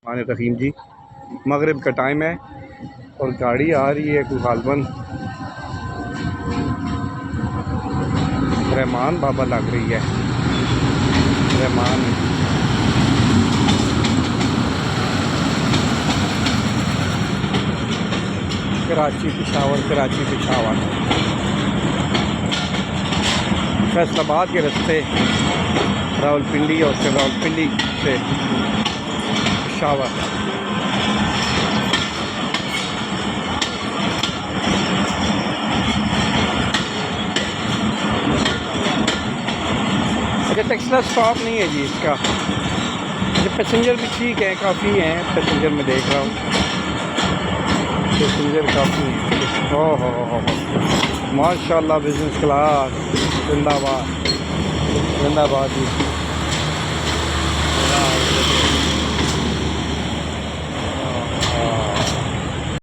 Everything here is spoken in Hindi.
रहीम जी, मगरिब का टाइम है और गाड़ी आ रही है कोई गालबन रहमान बाबा लग रही है। रहमान कराची पेशावर, कराची पेशावर, फैसलाबाद के रास्ते रावलपिंडी और फिर रावलपिंडी से पेशावर। अच्छा, टैक्सिला स्टॉप नहीं है जी इसका। अच्छा, पैसेंजर भी ठीक है, काफ़ी हैं पैसेंजर, मैं देख रहा हूँ पैसेंजर काफ़ी हैं। हो माशाल्लाह, बिज़नेस क्लास, जिंदाबाद जिंदाबाद जी।